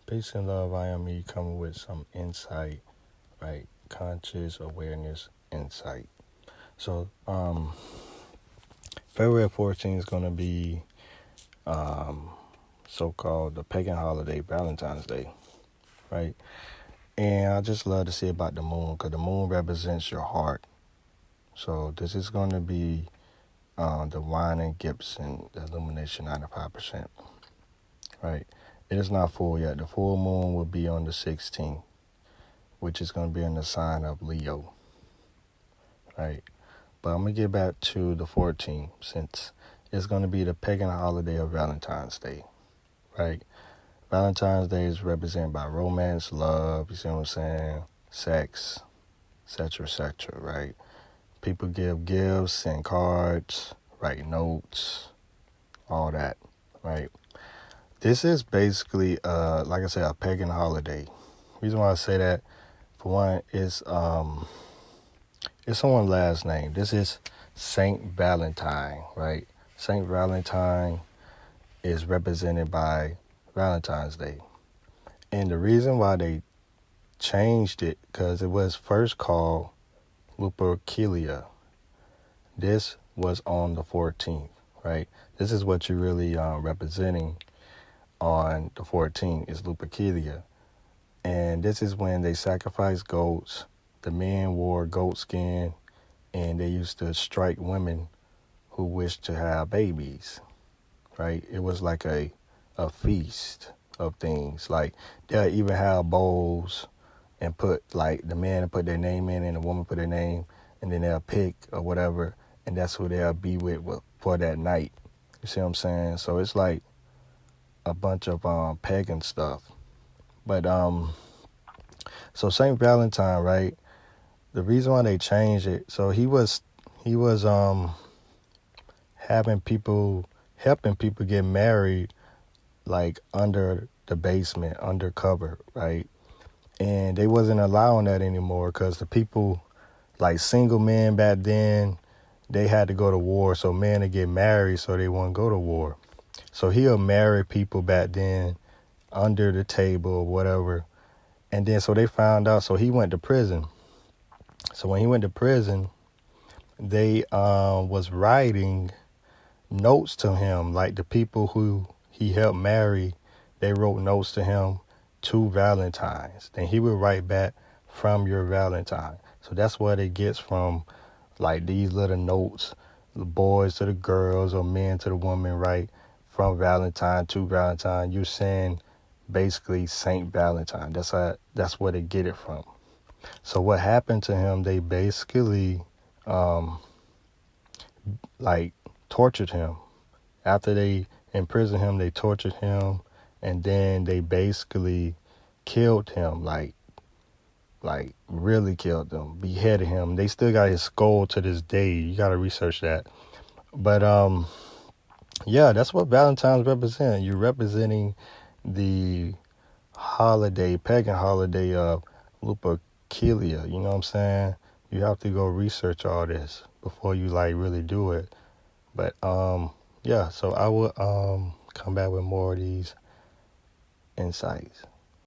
Peace and love, I am me coming with some insight, right? Conscious awareness insight. So, February 14th is going to be so-called the Pagan holiday, Valentine's Day, right? And I just love to see about the moon because the moon represents your heart. So this is going to be the Wine and Gibson, the illumination 95%, right? It is not full yet. The full moon will be on the 16th, which is going to be in the sign of Leo, right? But I'm going to get back to the 14th since it's going to be the pagan holiday of Valentine's Day, right? Valentine's Day is represented by romance, love, you see what I'm saying, sex, etc., right? People give gifts and cards, write notes, all that, right? This is basically, like I said, a pagan holiday. The reason why I say that, for one, is it's someone's last name. This is Saint Valentine, right? Saint Valentine is represented by Valentine's Day. And the reason why they changed it, because it was first called Lupercalia. This was on the 14th, right? This is what you're really representing on the 14th is Lupercalia. And this is when they sacrificed goats. The men wore goat skin, and they used to strike women who wished to have babies, right? It was like a feast of things. Like, they'll even have bowls and put, like, the man will put their name in and the woman put their name, and then they'll pick or whatever, and that's who they'll be with for that night. You see what I'm saying? So it's like a bunch of pagan stuff. But so Saint Valentine, right? The reason why they changed it, so he was helping people get married, like under the basement, undercover, right? And they wasn't allowing that anymore because the people, like single men back then, they had to go to war. So men to get married, so they wouldn't go to war. So he'll marry people back then under the table or whatever. And then so they found out, so he went to prison. So when he went to prison, they was writing notes to him, like the people who he helped marry, they wrote notes to him to Valentine's. Then he would write back, from your Valentine. So that's what it gets from, like, these little notes, the boys to the girls or men to the women, right? From Valentine to Valentine, you're saying basically Saint Valentine. That's where they get it from. So what happened to him, they basically like tortured him. After they imprisoned him, they tortured him, and then they basically killed him, like really killed him, beheaded him. They still got his skull to this day. You got to research that. But yeah, that's what Valentine's represent. You're representing the holiday, pagan holiday of Lupercalia. You know what I'm saying? You have to go research all this before you like really do it. But yeah, so I will come back with more of these insights.